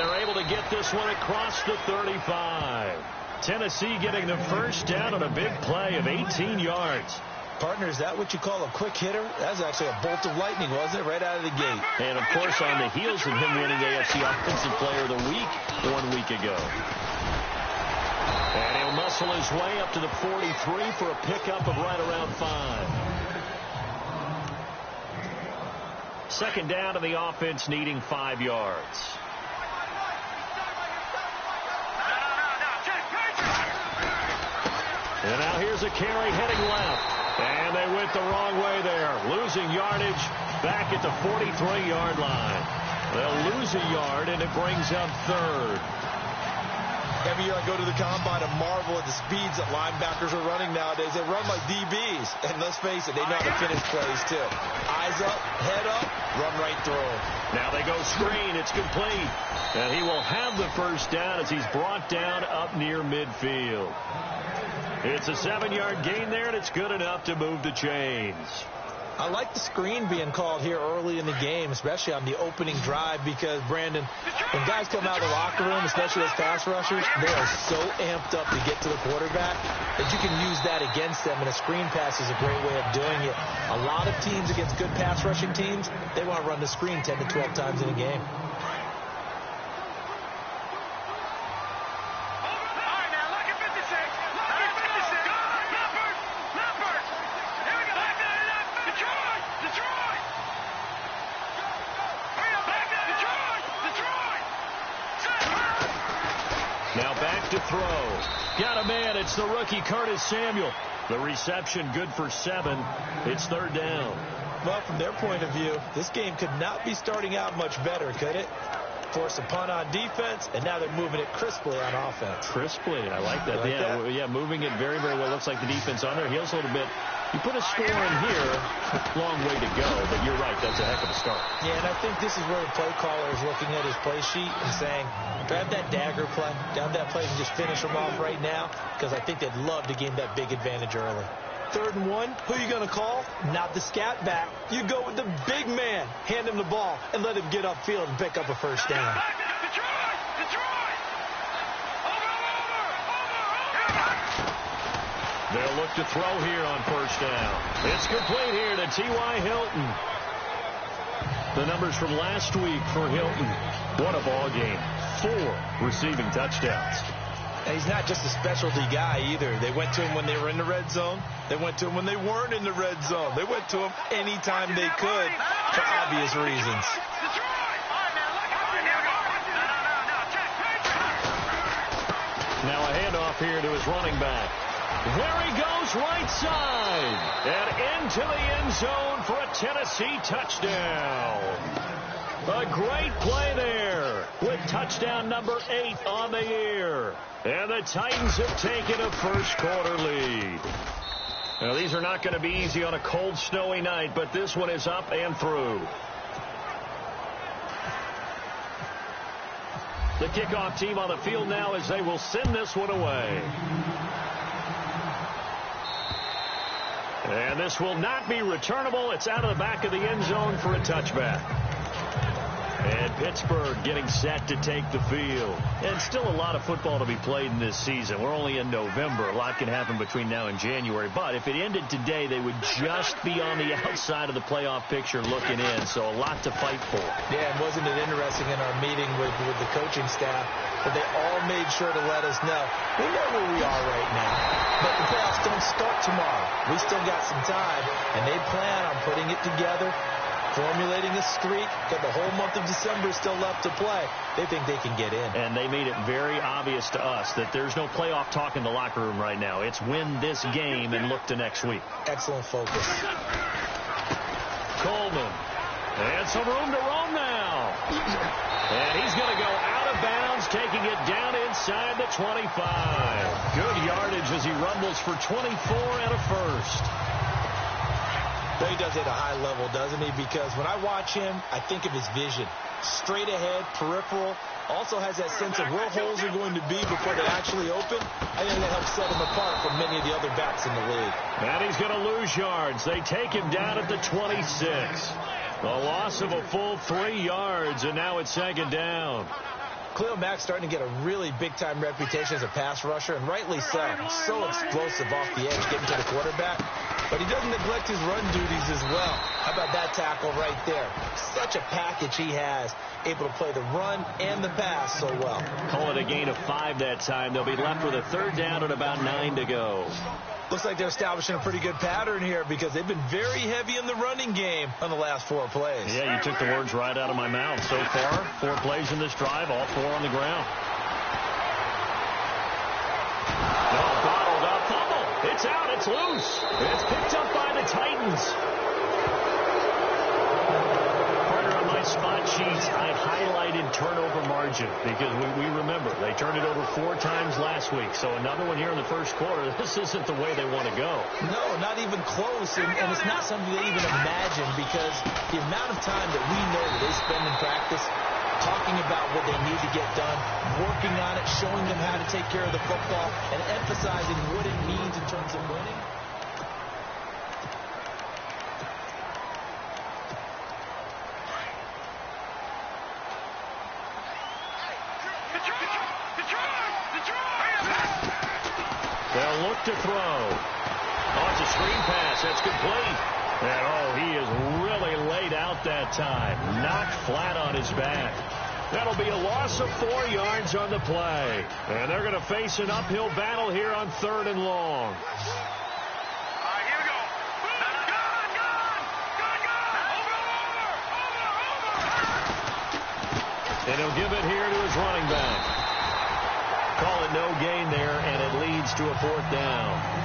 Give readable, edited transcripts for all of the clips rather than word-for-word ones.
they're able to get this one across the 35. Tennessee getting the first down on a big play of 18 yards. Partner, is that what you call a quick hitter? That was actually a bolt of lightning, wasn't it? Right out of the gate. And, of course, on the heels of him winning AFC Offensive Player of the Week 1 week ago. And he'll muscle his way up to the 43 for a pickup of right around 5. Second down to the offense, needing 5 yards. And now here's a carry heading left. And they went the wrong way there. Losing yardage back at the 43-yard line. They'll lose a yard, and it brings up third. Every year I go to the combine and marvel at the speeds that linebackers are running nowadays. They run like DBs. And let's face it, they know how to finish plays, too. Eyes up, head up, run right through them. Now they go screen. It's complete. And he will have the first down as he's brought down up near midfield. It's a 7-yard gain there, and it's good enough to move the chains. I like the screen being called here early in the game, especially on the opening drive, because, Brandon, when guys come out of the locker room, especially as pass rushers, they are so amped up to get to the quarterback that you can use that against them, and a screen pass is a great way of doing it. A lot of teams against good pass rushing teams, they want to run the screen 10 to 12 times in a game. Now back to throw. Got a man. It's the rookie, Curtis Samuel. The reception good for 7. It's third down. Well, from their point of view, this game could not be starting out much better, could it? Force a punt on defense, and now they're moving it crisply on offense. Crisply. I like that. Like that? Yeah, moving it very, very well. Looks like the defense on their heels a little bit. You put a score in here, long way to go, but you're right, that's a heck of a start. Yeah, and I think this is where the play caller is looking at his play sheet and saying, grab that dagger play, grab that play and just finish them off right now, because I think they'd love to gain that big advantage early. 3rd and 1, who are you going to call? Not the scat back. You go with the big man. Hand him the ball and let him get upfield and pick up a first down. They'll look to throw here on first down. It's complete here to T.Y. Hilton. The numbers from last week for Hilton. What a ball game. 4 receiving touchdowns. And he's not just a specialty guy either. They went to him when they were in the red zone. They went to him when they weren't in the red zone. They went to him anytime they could for obvious reasons. Now a handoff here to his running back. There he goes right side. And into the end zone for a Tennessee touchdown. A great play there with touchdown number 8 on the year. And the Titans have taken a first quarter lead. Now, these are not going to be easy on a cold, snowy night, but this one is up and through. The kickoff team on the field now as they will send this one away. And this will not be returnable. It's out of the back of the end zone for a touchback. And Pittsburgh getting set to take the field. And still a lot of football to be played in this season. We're only in November. A lot can happen between now and January. But if it ended today, they would just be on the outside of the playoff picture looking in. So a lot to fight for. Yeah, and wasn't it interesting in our meeting with the coaching staff that they all made sure to let us know, we know where we are right now, but the playoffs don't start tomorrow. We still got some time, and they plan on putting it together, formulating a streak, got the whole month of December still left to play. They think they can get in. And they made it very obvious to us that there's no playoff talk in the locker room right now. It's win this game and look to next week. Excellent focus. Coleman. And some room to roam now. And he's going to go out of bounds, taking it down inside the 25. Good yardage as he rumbles for 24 and a first. But he does it at a high level, doesn't he? Because when I watch him, I think of his vision. Straight ahead, peripheral. Also has that sense of where holes are going to be before they actually open. I think that helps set him apart from many of the other backs in the league. And he's going to lose yards. They take him down at the 26. A loss of a full 3 yards, and now it's second down. Khalil Mack's starting to get a really big-time reputation as a pass rusher, and rightly so. So explosive off the edge, getting to the quarterback. But he doesn't neglect his run duties as well. How about that tackle right there? Such a package he has, able to play the run and the pass so well. Call it a gain of 5 that time. They'll be left with a 3rd down and about 9 to go. Looks like they're establishing a pretty good pattern here because they've been very heavy in the running game on the last 4 plays. Yeah, you took the words right out of my mouth. So far, 4 plays in this drive, all 4 on the ground. No, bottled up fumble. It's out. It's loose. It's picked up by the Titans. Partner, on my spot sheets, I highlighted turnover margin because we remember they turned it over 4 times last week. So another one here in the first quarter. This isn't the way they want to go. No, not even close. And it's not something they even imagine because the amount of time that we know that they spend in practice talking about what they need to get done, working on it, showing them how to take care of the football, and emphasizing what it means in terms of winning. They'll look to throw. Oh, it's a screen pass. That's complete. And, oh, he is really laid out that time. Knocked flat on his back. That'll be a loss of 4 yards on the play. And they're going to face an uphill battle here on 3rd and long. Here we go. And he'll give it here to his running back. Call it no gain there, and it leads to a 4th down.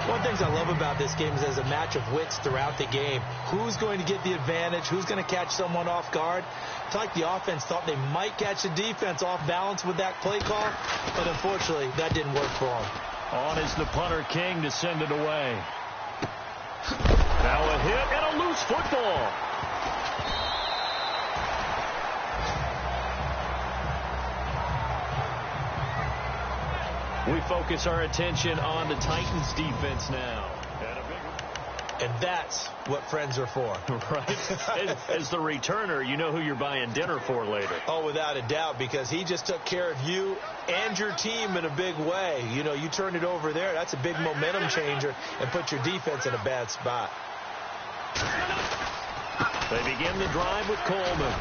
One of the things I love about this game is there's a match of wits throughout the game. Who's going to get the advantage? Who's going to catch someone off guard? It's like the offense thought they might catch the defense off balance with that play call, but unfortunately, that didn't work for them. On is the punter King to send it away. Now a hit and a loose football. We focus our attention on the Titans defense now. And that's what friends are for. Right? As the returner, you know who you're buying dinner for later. Oh, without a doubt, because he just took care of you and your team in a big way. You know, you turned it over there. That's a big momentum changer and put your defense in a bad spot. They begin the drive with Coleman.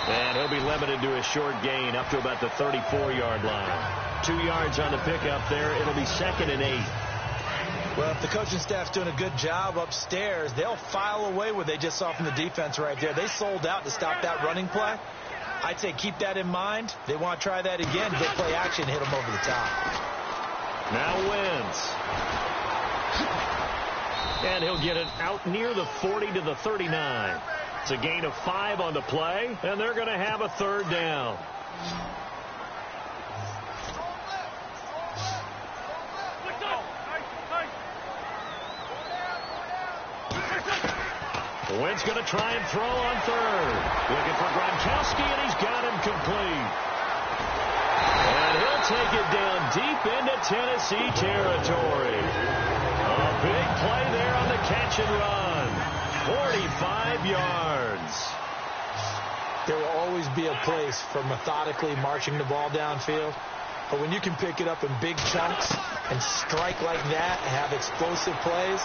And he'll be limited to a short gain up to about the 34-yard line. 2 yards on the pickup there. It'll be 2nd and 8. Well, if the coaching staff's doing a good job upstairs, they'll file away what they just saw from the defense right there. They sold out to stop that running play. I'd say keep that in mind. They want to try that again. Go play action, hit them over the top. Now Wentz. And he'll get it out near the 40 to the 39. It's a gain of 5 on the play, and they're going to have a 3rd down. Wentz going to try and throw on 3rd. Looking for Gronkowski, and he's got him complete. And he'll take it down deep into Tennessee territory. A big play there on the catch and run. 45 yards. There will always be a place for methodically marching the ball downfield. But when you can pick it up in big chunks and strike like that and have explosive plays,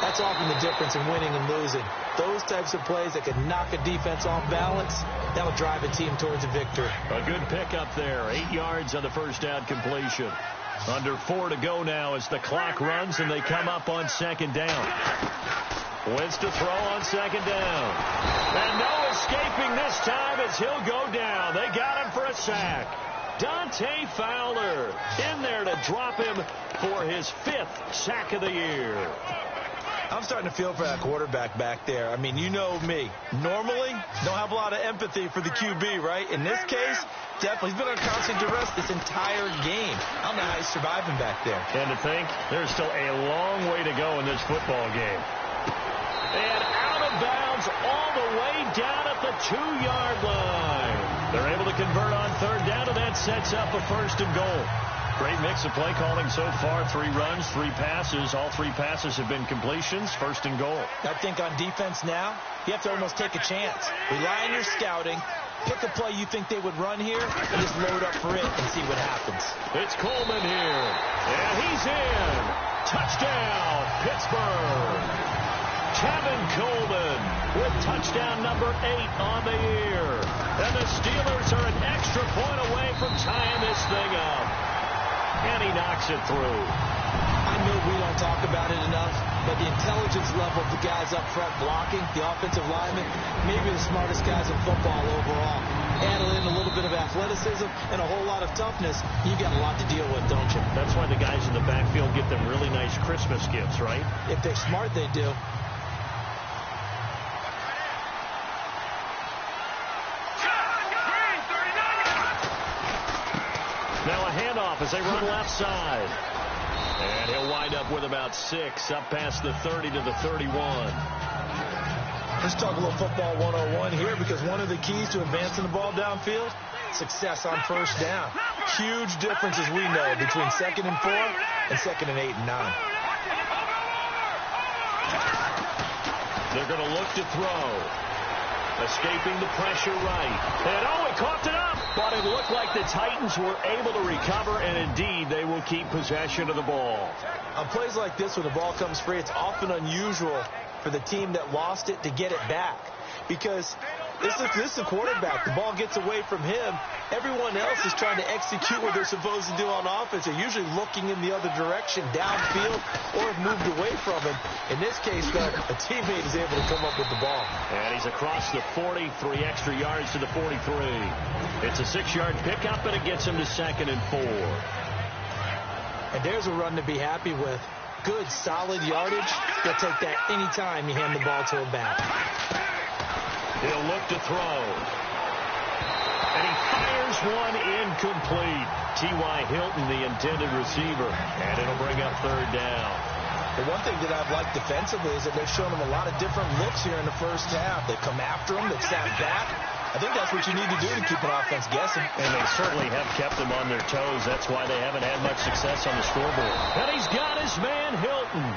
that's often the difference in winning and losing. Those types of plays that can knock a defense off balance, that'll drive a team towards a victory. A good pickup there. 8 yards on the first down completion. Under 4 to go now as the clock runs and they come up on 2nd down. Wentz to throw on 2nd down. And no escaping this time as he'll go down. They got him for a sack. Dante Fowler in there to drop him for his 5th sack of the year. I'm starting to feel for that quarterback back there. I mean, you know me. Normally, don't have a lot of empathy for the QB, right? In this case, definitely. He's been under constant duress this entire game. I don't know how he's surviving back there. And to think, there's still a long way to go in this football game. And out of bounds all the way down at the 2-yard line. They're able to convert on 3rd down, and that sets up a 1st and goal. Great mix of play calling so far. 3 runs, 3 passes. All 3 passes have been completions. 1st and goal. I think on defense now, you have to almost take a chance. Rely on your scouting. Pick a play you think they would run here and just load up for it and see what happens. It's Coleman here, and he's in. Touchdown, Pittsburgh. Kevin Coleman with touchdown number 8 on the year. And the Steelers are an extra point away from tying this thing up. And he knocks it through. I know we don't talk about it enough, but the intelligence level of the guys up front blocking, the offensive linemen, maybe the smartest guys in football overall. Add in a little bit of athleticism and a whole lot of toughness, you got a lot to deal with, don't you? That's why the guys in the backfield get them really nice Christmas gifts, right? If they're smart, they do. Now a handoff as they run left side. And he'll wind up with about 6 up past the 30 to the 31. Let's talk a little football 101 here, because one of the keys to advancing the ball downfield, success on first down. Huge differences, we know, between 2nd and 4 and 2nd and 8 and 9. They're going to look to throw. Escaping the pressure right. And he coughed it up. But it looked like the Titans were able to recover, and indeed they will keep possession of the ball. On plays like this, when the ball comes free, it's often unusual for the team that lost it to get it back, because this is a quarterback. The ball gets away from him. Everyone else is trying to execute what they're supposed to do on offense. They're usually looking in the other direction, downfield, or have moved away from him. In this case, though, a teammate is able to come up with the ball. And he's across the 40, 3 extra yards to the 43. It's a 6-yard pickup, and it gets him to 2nd and 4. And there's a run to be happy with. Good, solid yardage. They'll take that anytime you hand the ball to a back. He'll look to throw. And he fires one incomplete. T.Y. Hilton, the intended receiver. And it'll bring up 3rd down. The one thing that I've liked defensively is that they've shown him a lot of different looks here in the first half. They've come after him. They've sat back. I think that's what you need to do to keep an offense guessing. And they certainly have kept them on their toes. That's why they haven't had much success on the scoreboard. And he's got his man, Hilton.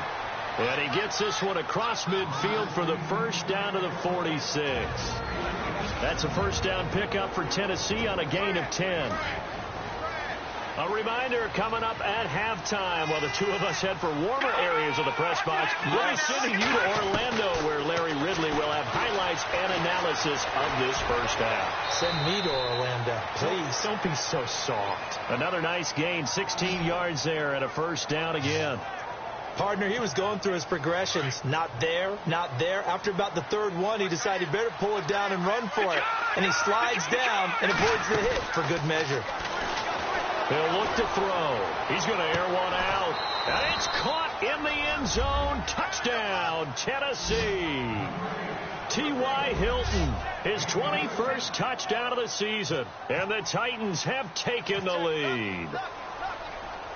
And he gets this one across midfield for the first down to the 46. That's a first down pickup for Tennessee on a gain of 10. A reminder, coming up at halftime, while the two of us head for warmer areas of the press box, we'll be sending you to Orlando, where Larry Ridley will have highlights and analysis of this first half. Send me to Orlando, please. Don't be so soft. Another nice gain, 16 yards there, and a first down again. Partner, he was going through his progressions. Not there, not there. After about the 3rd one, he decided better pull it down and run for it. And he slides down and avoids the hit for good measure. He'll look to throw. He's going to air one out. And it's caught in the end zone. Touchdown, Tennessee. T.Y. Hilton, his 21st touchdown of the season. And the Titans have taken the lead.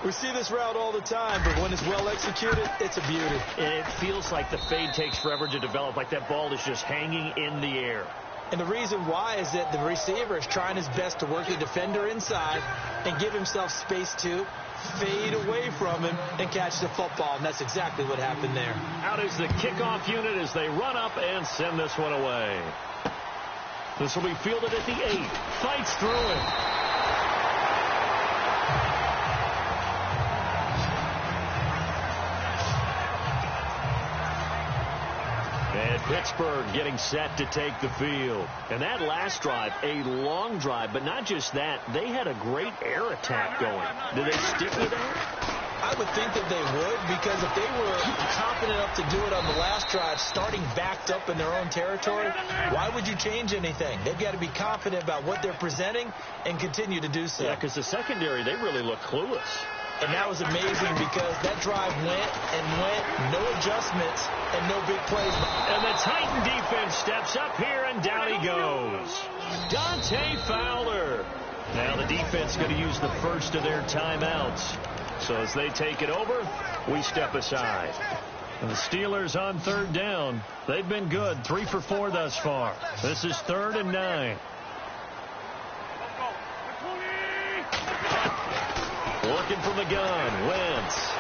We see this route all the time, but when it's well executed, it's a beauty. It feels like the fade takes forever to develop, like that ball is just hanging in the air. And the reason why is that the receiver is trying his best to work the defender inside and give himself space to fade away from him and catch the football. And that's exactly what happened there. Out is the kickoff unit as they run up and send this one away. This will be fielded at the 8. Fights through it. And Pittsburgh getting set to take the field. And that last drive, a long drive, but not just that. They had a great air attack going. Did they stick with that? I would think that they would, because if they were confident enough to do it on the last drive, starting backed up in their own territory, why would you change anything? They've got to be confident about what they're presenting and continue to do so. Yeah, because the secondary, they really look clueless. And that was amazing, because that drive went and went, no adjustments and no big plays. And the Titan defense steps up here, and down he goes. Dante Fowler. Now the defense going to use the first of their timeouts. So as they take it over, we step aside. And the Steelers on 3rd down. They've been good, 3 for 4 thus far. This is 3rd and 9. Looking from the gun, Wentz.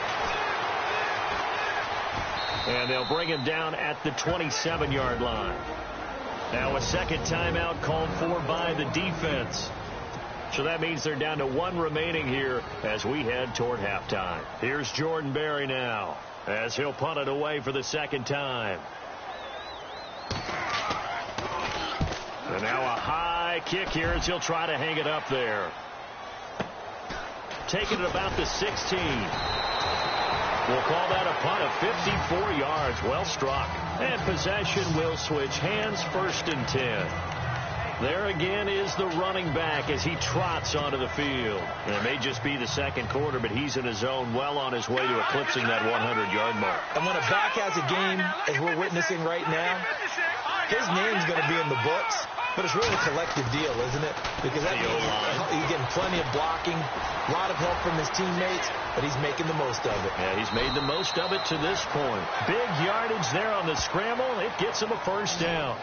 And they'll bring him down at the 27-yard line. Now a second timeout called for by the defense. So that means they're down to 1 remaining here as we head toward halftime. Here's Jordan Berry now as he'll punt it away for the second time. And now a high kick here as he'll try to hang it up there. Taking it about the 16. We'll call that a punt of 54 yards. Well struck. And possession will switch hands, 1st and 10. There again is the running back as he trots onto the field. And it may just be the second quarter, but he's in his zone, well on his way to eclipsing that 100-yard mark. And when a back has a game, as we're witnessing right now, his name's going to be in the books. But it's really a collective deal, isn't it? Because that means he's getting plenty of blocking, a lot of help from his teammates, but he's making the most of it. Yeah, he's made the most of it to this point. Big yardage there on the scramble. It gets him a 1st down.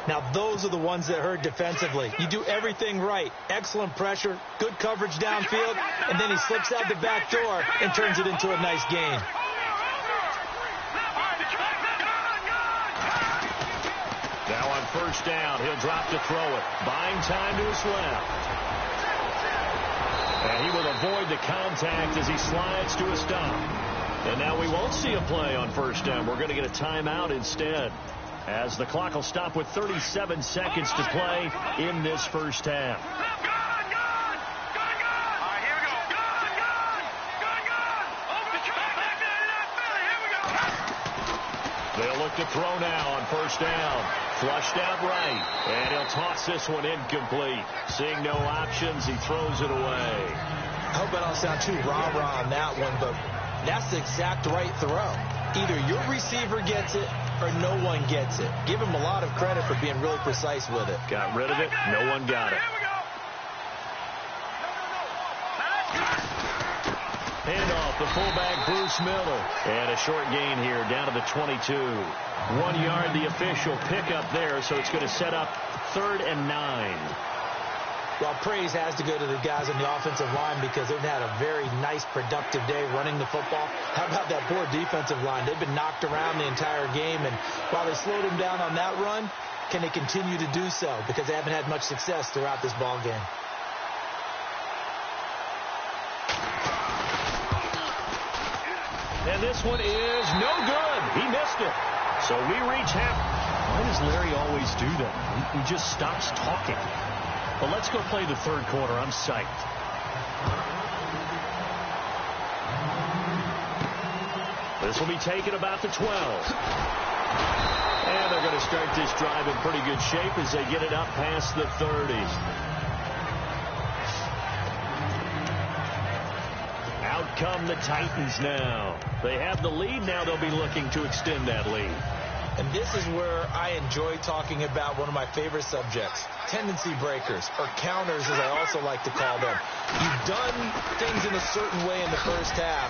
Now, those are the ones that hurt defensively. You do everything right. Excellent pressure, good coverage downfield, and then he slips out the back door and turns it into a nice gain. Now on 1st down, he'll drop to throw it. Buying time to his left. And he will avoid the contact as he slides to a stop. And now we won't see a play on 1st down. We're going to get a timeout instead, as the clock will stop with 37 seconds to play in this first half. They'll look to throw now on 1st down. Flushed out right. And he'll toss this one incomplete. Seeing no options, he throws it away. I hope I don't sound too rah-rah on that one, but that's the exact right throw. Either your receiver gets it or no one gets it. Give him a lot of credit for being really precise with it. Got rid of it. No one got it. Handoff, the fullback, Bruce Miller. And a short gain here, down to the 22. 1 yard, the official pickup there, so it's going to set up 3rd and 9. Well, praise has to go to the guys on the offensive line because they've had a very nice, productive day running the football. How about that poor defensive line? They've been knocked around the entire game, and while they slowed them down on that run, can they continue to do so? Because they haven't had much success throughout this ball game. And this one is no good. He missed it. So we reach half. Why does Larry always do that? He just stops talking. But let's go play the 3rd quarter. I'm psyched. This will be taken about the 12. And they're going to start this drive in pretty good shape as they get it up past the 30. Out come the Titans now. They have the lead now. They'll be looking to extend that lead. And this is where I enjoy talking about one of my favorite subjects, tendency breakers, or counters as I also like to call them. You've done things in a certain way in the first half,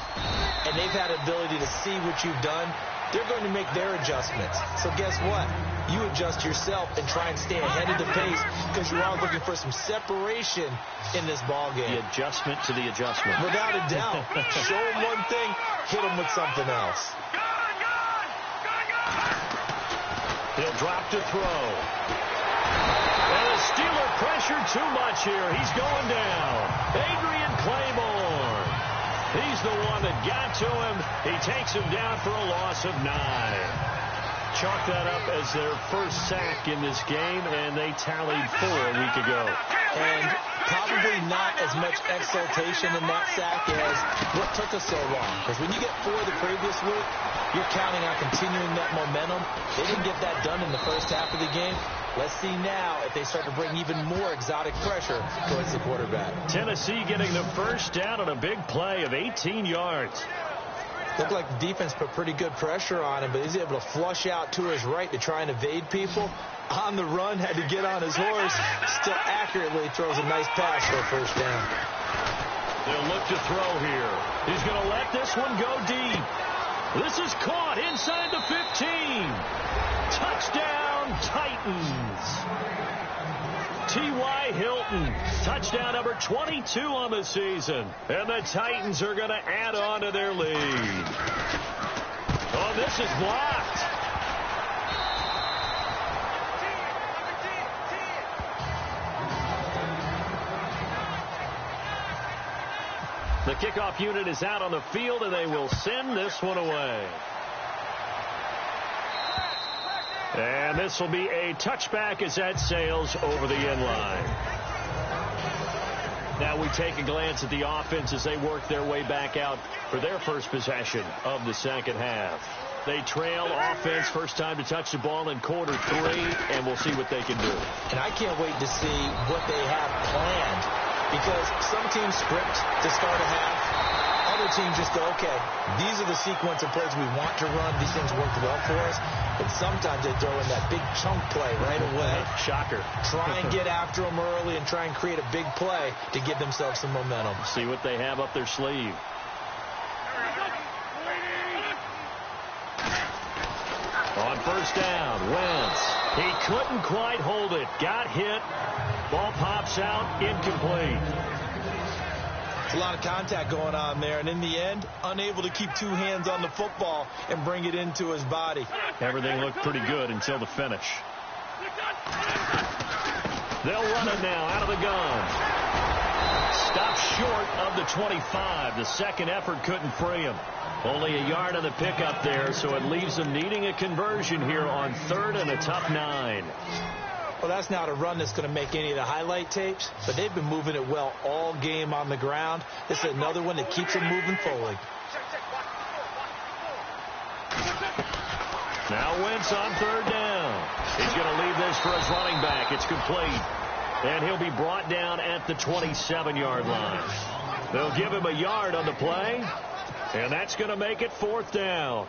and they've had ability to see what you've done. They're going to make their adjustments. So guess what? You adjust yourself and try and stay ahead of the pace because you are looking for some separation in this ball game. The adjustment to the adjustment. Without a doubt. Show them one thing, hit them with something else. He'll drop to throw. And the Steeler pressured too much here. He's going down. Adrian Claiborne. He's the one that got to him. He takes him down for a loss of 9. Chalk that up as their first sack in this game, and they tallied 4 a week ago. And probably not as much exultation in that sack as what took us so long. Because when you get 4 the previous week, you're counting on continuing that momentum. They didn't get that done in the first half of the game. Let's see now if they start to bring even more exotic pressure towards the quarterback. Tennessee getting the first down on a big play of 18 yards. Looked like the defense put pretty good pressure on him, but he's able to flush out to his right to try and evade people. On the run, had to get on his horse. Still accurately throws a nice pass for a first down. They'll look to throw here. He's going to let this one go deep. This is caught inside the 15. Touchdown, Titans. T.Y. Hilton, touchdown number 22 on the season. And the Titans are going to add on to their lead. Oh, this is blocked. The kickoff unit is out on the field, and they will send this one away. And this will be a touchback as that sails over the end line. Now we take a glance at the offense as they work their way back out for their first possession of the second half. They trail offense, first time to touch the ball in quarter 3, and we'll see what they can do. And I can't wait to see what they have planned, because some teams script to start a half. Other teams just go, okay, these are the sequence of plays we want to run. These things worked well for us. But sometimes they throw in that big chunk play right away. Shocker. Try and get after them early and try and create a big play to give themselves some momentum. See what they have up their sleeve. On first down, Wentz. He couldn't quite hold it. Got hit. Ball pops out, incomplete. It's a lot of contact going on there, and in the end, unable to keep two hands on the football and bring it into his body. Everything looked pretty good until the finish. They'll run it now out of the gun. Stopped short of the 25. The second effort couldn't free him. Only a yard on the pickup there, so it leaves them needing a conversion here on 3rd and a tough 9. Well, that's not a run that's going to make any of the highlight tapes, but they've been moving it well all game on the ground. This is another one that keeps them moving forward. Now Wentz on 3rd down. He's going to leave this for his running back. It's complete. And he'll be brought down at the 27-yard line. They'll give him a yard on the play, and that's going to make it 4th down.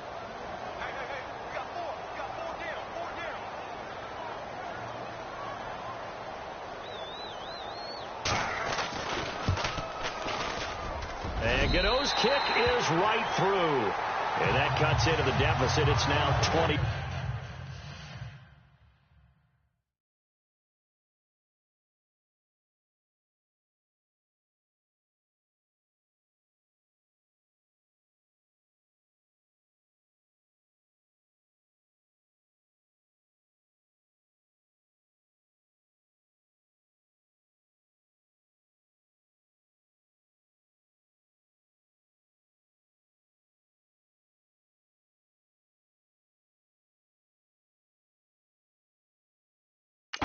And Gano's kick is right through. And that cuts into the deficit. It's now 20.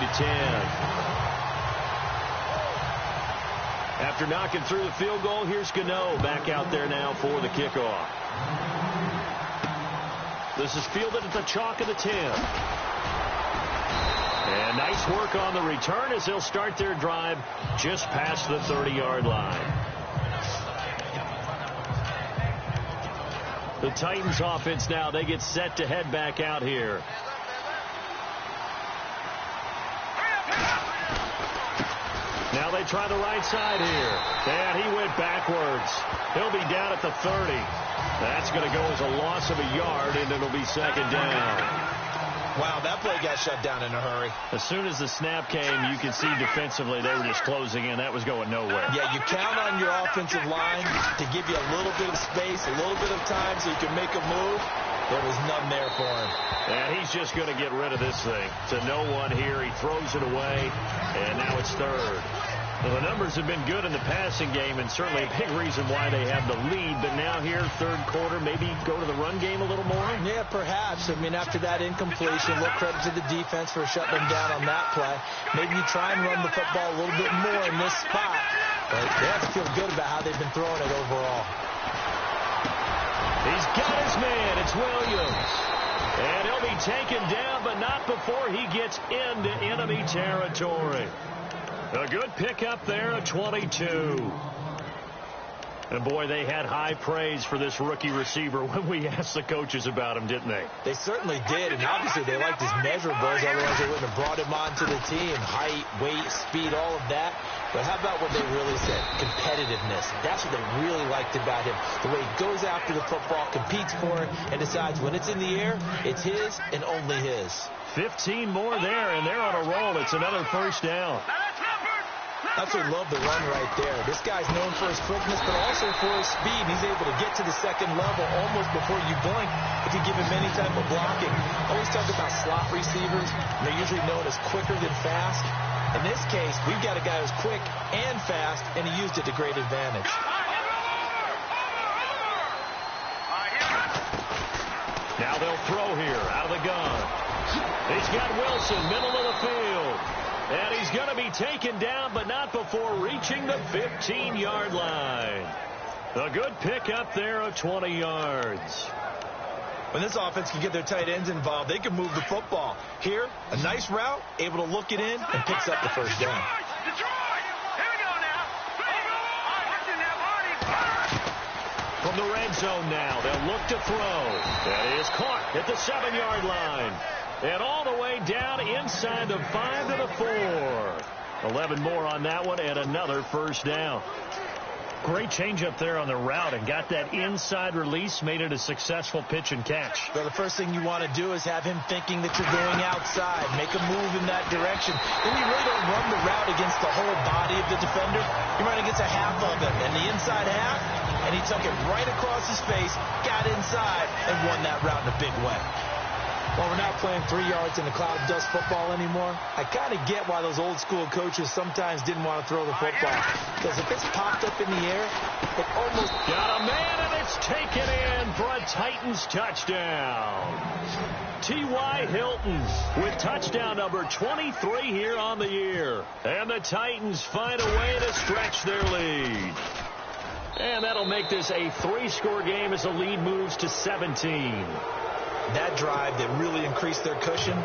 to 10. After knocking through the field goal, here's Gano back out there now for the kickoff. This is fielded at the chalk of the 10. And nice work on the return as they'll start their drive just past the 30-yard line. The Titans offense now, they get set to head back out here. Now they try the right side here. And he went backwards. He'll be down at the 30. That's going to go as a loss of a yard, and it'll be second down. Wow, that play got shut down in a hurry. As soon as the snap came, you could see defensively they were just closing in. That was going nowhere. Yeah, you count on your offensive line to give you a little bit of space, a little bit of time so you can make a move. There was none there for him. And he's just going to get rid of this thing. To no one here. He throws it away, and now it's third. Well, the numbers have been good in the passing game, and certainly a big reason why they have the lead. But now here, third quarter, maybe go to the run game a little more? Yeah, perhaps. I mean, after that incompletion, a little credit to the defense for shutting them down on that play. Maybe you try and run the football a little bit more in this spot. But they have to feel good about how they've been throwing it overall. He's got his man. It's Williams. And he'll be taken down, but not before he gets into enemy territory. A good pickup there at 22. And, boy, they had high praise for this rookie receiver when we asked the coaches about him, didn't they? They certainly did, and obviously they liked his measurables, otherwise they wouldn't have brought him onto the team. Height, weight, speed, all of that. But how about what they really said? Competitiveness. That's what they really liked about him. The way he goes after the football, competes for it, and decides when it's in the air, it's his and only his. 15 more there, and they're on a roll. It's another first down. Absolutely love the run right there. This guy's known for his quickness, but also for his speed. He's able to get to the second level almost before you blink if you give him any type of blocking. Always talk about slot receivers. They're usually known as quicker than fast. In this case, we've got a guy who's quick and fast, and he used it to great advantage. throw here out of the gun. He's got Wilson, middle of the field. And he's going to be taken down, but not before reaching the 15-yard line. A good pickup there of 20 yards. When this offense can get their tight ends involved, they can move the football. Here, a nice route, able to look it in, and picks up the first down. From the red zone now, they'll look to throw. That is caught at the 7-yard line. And all the way down inside the 5 to the 4. 11 more on that one and another first down. Great change up there on the route and got that inside release, made it a successful pitch and catch. Well, the first thing you want to do is have him thinking that you're going outside, make a move in that direction. Then you really don't run the route against the whole body of the defender. You run against a half of it, and the inside half, and he took it right across his face, got inside, and won that route in a big way. Well, we're not playing 3 yards in a cloud of dust football anymore. I kind of get why those old school coaches sometimes didn't want to throw the football. Because if it's popped up in the air, it almost... Got a man, and it's taken in for a Titans touchdown. T.Y. Hilton with touchdown number 23 here on the year. And the Titans find a way to stretch their lead. And that'll make this a 3-score game as the lead moves to 17. That drive that really increased their cushion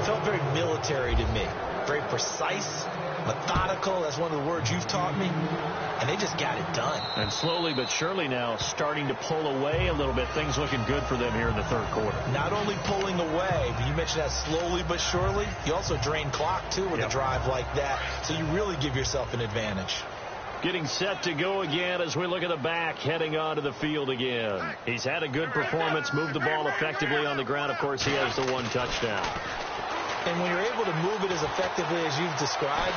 felt very military to me. Very precise, methodical. That's one of the words you've taught me. And they just got it done. And slowly but surely now starting to pull away a little bit. Things looking good for them here in the third quarter. Not only pulling away, but you mentioned that slowly but surely. You also drain clock, too, with a drive like that. So you really give yourself an advantage. Getting set to go again as we look at the back heading onto the field again. He's had a good performance, moved the ball effectively on the ground. Of course, he has the 1 touchdown. And when you're able to move it as effectively as you've described,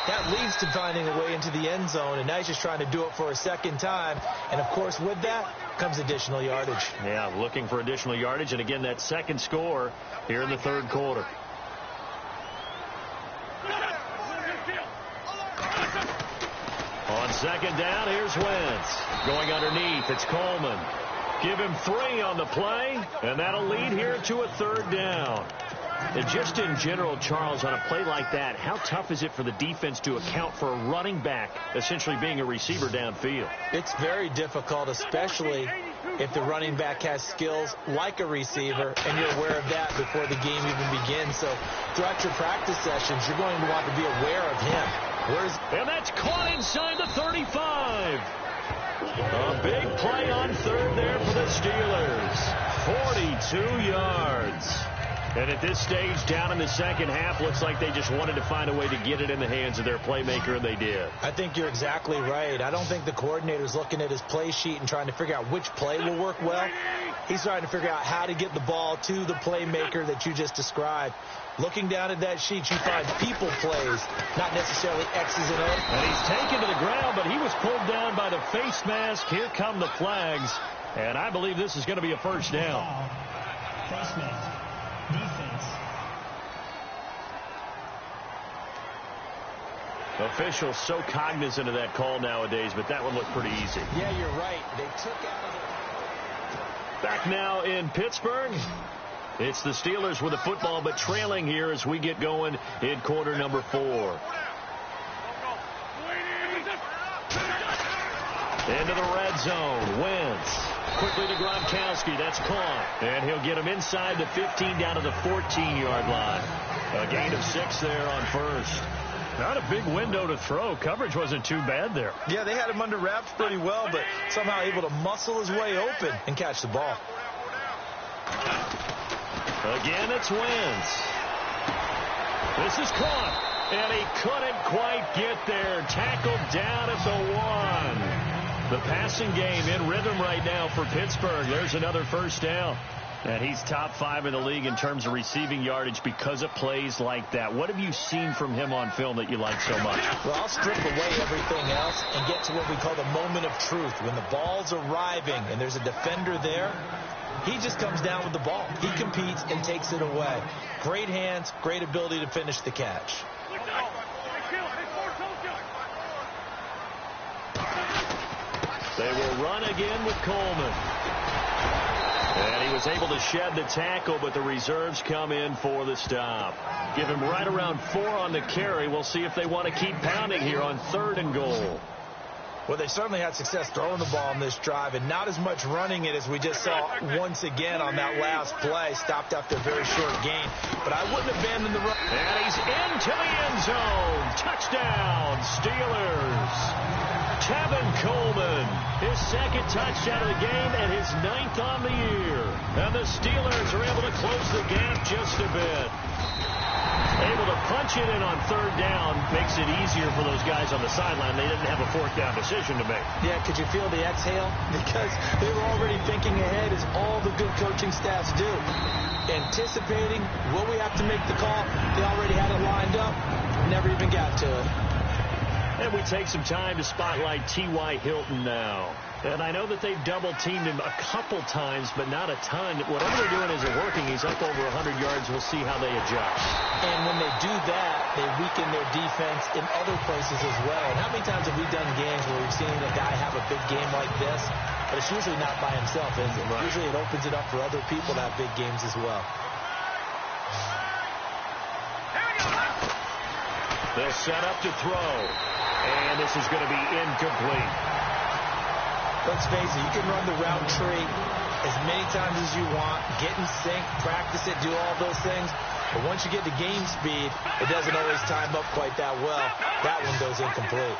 that leads to finding a way into the end zone. And now he's just trying to do it for a second time. And, of course, with that comes additional yardage. Yeah, looking for additional yardage. And, again, that second score here in the third quarter. On second down, here's Wentz. Going underneath, it's Coleman. Give him 3 on the play, and that'll lead here to a third down. And just in general, Charles, on a play like that, how tough is it for the defense to account for a running back essentially being a receiver downfield? It's very difficult, especially if the running back has skills like a receiver, and you're aware of that before the game even begins. So throughout your practice sessions, you're going to want to be aware of him. And that's caught inside the 35. A big play on third there for the Steelers. 42 yards. And at this stage, down in the second half, looks like they just wanted to find a way to get it in the hands of their playmaker, and they did. I think you're exactly right. I don't think the coordinator's looking at his play sheet and trying to figure out which play will work well. He's trying to figure out how to get the ball to the playmaker that you just described. Looking down at that sheet, you find people plays, not necessarily X's and O's. And he's taken to the ground, but he was pulled down by the face mask. Here come the flags, and I believe this is going to be a first down. Face mask. Defense. Officials so cognizant of that call nowadays, but that one looked pretty easy. Yeah, you're right. They took out of the... Back now in Pittsburgh. It's the Steelers with the football, but trailing here as we get going in quarter number 4. Into the red zone. Wentz. Quickly to Gronkowski. That's caught. And he'll get him inside the 15 down to the 14-yard line. A gain of 6 there on first. Not a big window to throw. Coverage wasn't too bad there. Yeah, they had him under wraps pretty well, but somehow able to muscle his way open and catch the ball. Again, it's Wentz. This is caught. And he couldn't quite get there. Tackled down at the 1. The passing game in rhythm right now for Pittsburgh. There's another first down. And he's top 5 in the league in terms of receiving yardage because of plays like that. What have you seen from him on film that you like so much? Well, I'll strip away everything else and get to what we call the moment of truth. When the ball's arriving and there's a defender there, he just comes down with the ball. He competes and takes it away. Great hands, great ability to finish the catch. They will run again with Coleman. And he was able to shed the tackle, but the reserves come in for the stop. Give him right around 4 on the carry. We'll see if they want to keep pounding here on 3rd and goal. Well, they certainly had success throwing the ball on this drive, and not as much running it as we just saw once again on that last play. Stopped after a very short gain, but I wouldn't abandon the run. And he's into the end zone. Touchdown, Steelers. Tevin Coleman, his 2nd touchdown of the game and his 9th on the year. And the Steelers are able to close the gap just a bit. Able to punch it in on 3rd down makes it easier for those guys on the sideline. They didn't have a 4th down decision to make. Yeah, could you feel the exhale? Because they were already thinking ahead, as all the good coaching staffs do. Anticipating, will we have to make the call? They already had it lined up. Never even got to it. And we take some time to spotlight T.Y. Hilton now. And I know that they've double-teamed him a couple times, but not a ton. Whatever they're doing isn't working. He's up over 100 yards. We'll see how they adjust. And when they do that, they weaken their defense in other places as well. And how many times have we done games where we've seen a guy have a big game like this? But it's usually not by himself, is it? Right. Usually it opens it up for other people to have big games as well. They'll set up to throw. And this is going to be incomplete. Let's face it, you can run the route tree as many times as you want, get in sync, practice it, do all those things. But once you get to game speed, it doesn't always time up quite that well. That one goes incomplete.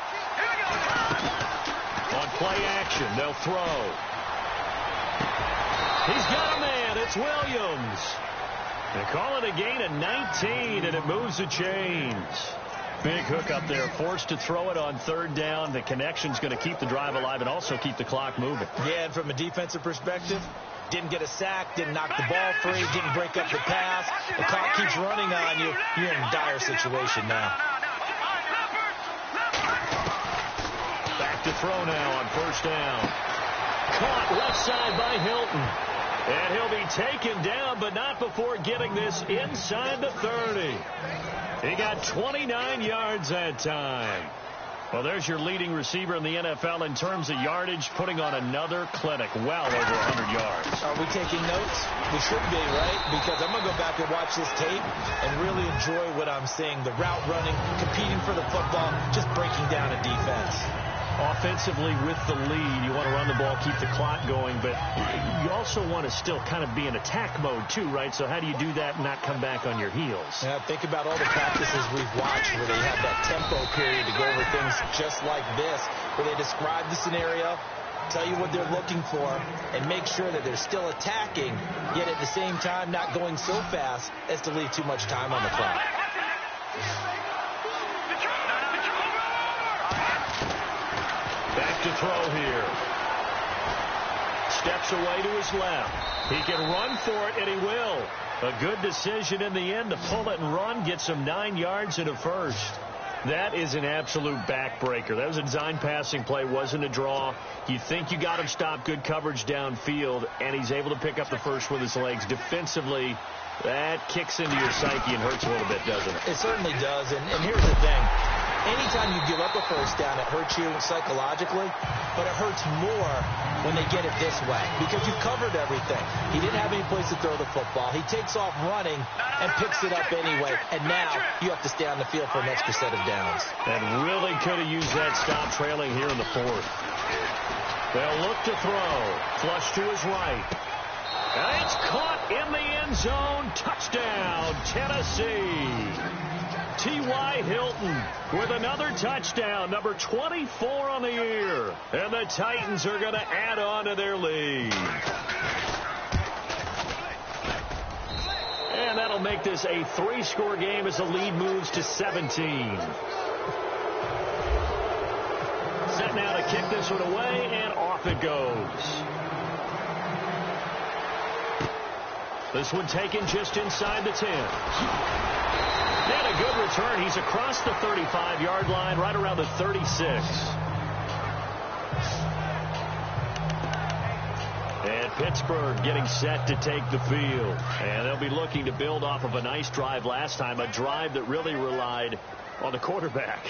On play action, they'll throw. He's got a man. It's Williams. They call it a gain of 19, and it moves the chains. Big hook up there, forced to throw it on 3rd down. The connection's going to keep the drive alive and also keep the clock moving. Yeah, and from a defensive perspective, didn't get a sack, didn't knock the ball free, didn't break up the pass. The clock keeps running on you. You're in a dire situation now. Back to throw now on 1st down. Caught left side by Hilton. And he'll be taken down, but not before getting this inside the 30. He got 29 yards that time. Well, there's your leading receiver in the NFL in terms of yardage, putting on another clinic, well over 100 yards. Are we taking notes? We should be, right? Because I'm going to go back and watch this tape and really enjoy what I'm seeing. The route running, competing for the football, just breaking down a defense. Offensively with the lead, you want to run the ball, keep the clock going, but you also want to still kind of be in attack mode too, right? So how do you do that and not come back on your heels? Yeah, think about all the practices we've watched where they have that tempo period to go over things just like this, where they describe the scenario, tell you what they're looking for, and make sure that they're still attacking, yet at the same time not going so fast as to leave too much time on the clock. Back to throw here. Steps away to his left. He can run for it, and he will. A good decision in the end to pull it and run. Gets him 9 yards and a first. That is an absolute backbreaker. That was a design passing play. Wasn't a draw. You think you got him stopped. Good coverage downfield, and he's able to pick up the first with his legs. Defensively, that kicks into your psyche and hurts a little bit, doesn't it? It certainly does, and here's the thing. Anytime you give up a first down, it hurts you psychologically, but it hurts more when they get it this way because you've covered everything. He didn't have any place to throw the football. He takes off running and picks it up anyway, and now you have to stay on the field for an extra set of downs. And really could have used that stop trailing here in the 4th. They'll look to throw. Flush to his right. And it's caught in the end zone. Touchdown, Tennessee. T.Y. Hilton with another touchdown, number 24 on the year. And the Titans are going to add on to their lead. And that'll make this a 3-score game as the lead moves to 17. Set now to kick this one away, and off it goes. This one taken just inside the 10. And a good return. He's across the 35-yard line, right around the 36. And Pittsburgh getting set to take the field. And they'll be looking to build off of a nice drive last time, a drive that really relied on the quarterback.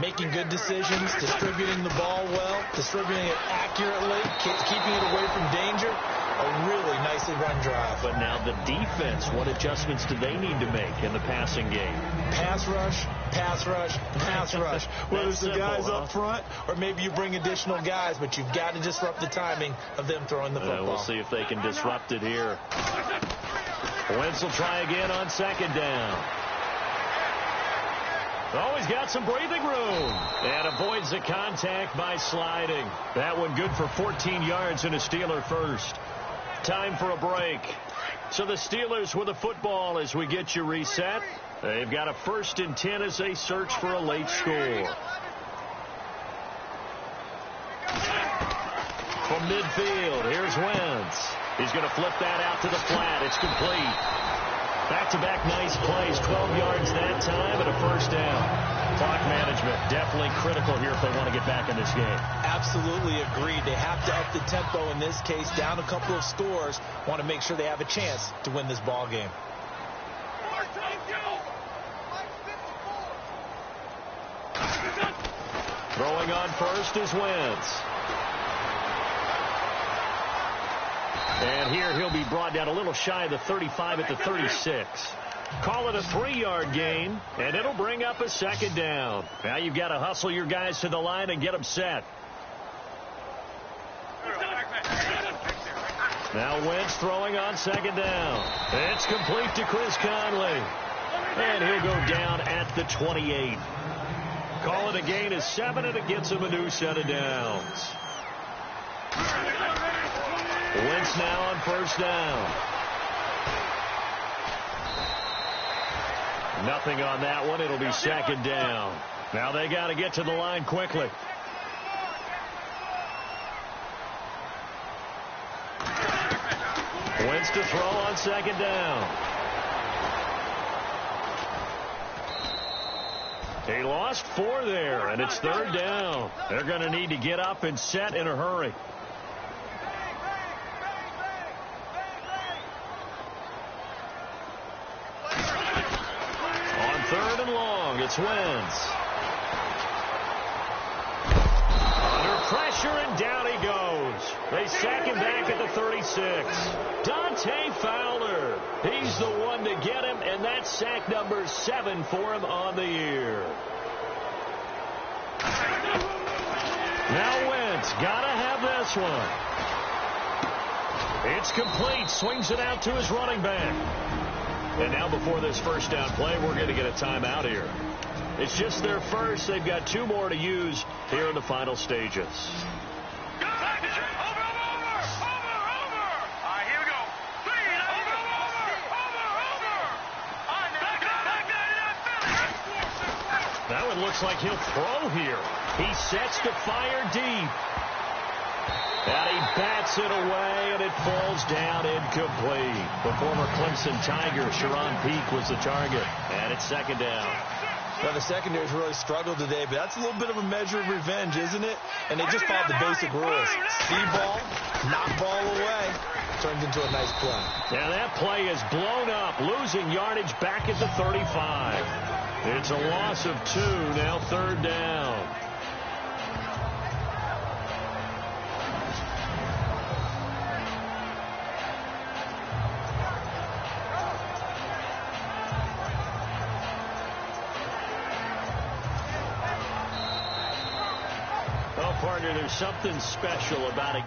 Making good decisions, distributing the ball well, distributing it accurately, keeping it away from danger. a really nicely run drive. But now the defense, what adjustments do they need to make in the passing game? Pass rush, pass rush, pass rush. Whether it's the guys up front or maybe you bring additional guys, but you've got to disrupt the timing of them throwing the football. We'll see if they can disrupt it here. Wentz will try again on second down. Oh, he's got some breathing room and avoids the contact by sliding. That one good for 14 yards and a Steeler first. Time for a break. So the Steelers with the football as we get you reset. They've got a 1st and 10 as they search for a late score. From midfield, here's Wentz. He's going to flip that out to the flat. It's complete. Back-to-back nice plays, 12 yards that time and a 1st down. Clock management definitely critical here if they want to get back in this game. Absolutely agreed. They have to up the tempo in this case, down a couple of scores. Want to make sure they have a chance to win this ball game. Throwing on first is Wentz. And here he'll be brought down a little shy of the 35 at the 36. Call it a 3-yard gain, and it'll bring up a 2nd down. Now you've got to hustle your guys to the line and get them set. Now Wentz throwing on 2nd down. It's complete to Chris Conley. And he'll go down at the 28. Call it a gain of 7, and it gets him a new set of downs. Wentz now on 1st down. Nothing on that one. It'll be 2nd down. Now they got to get to the line quickly. Wentz to throw on 2nd down. He lost 4 there, and it's 3rd down. They're going to need to get up and set in a hurry. On 3rd and long, it's Wentz. Under pressure, and down he goes. They sack him back at the 36. Dante Fowler. He's the one to get him, and that's sack number 7 for him on the year. Now Wentz, gotta have this one. It's complete. Swings it out to his running back. And now before this 1st down play, we're going to get a timeout here. It's just their first. They've got 2 more to use here in the final stages. That one looks like he'll throw here. He sets to fire deep. And he bats it away, and it falls down incomplete. The former Clemson Tiger, Sharon Peak, was the target. And it's 2nd down. Well, the secondary's really struggled today, but that's a little bit of a measure of revenge, isn't it? And they just followed the basic rules. See ball, knock ball away. Turns into a nice play. Yeah, that play is blown up, losing yardage back at the 35. It's a loss of 2, now 3rd down. Well, partner, there's something special about a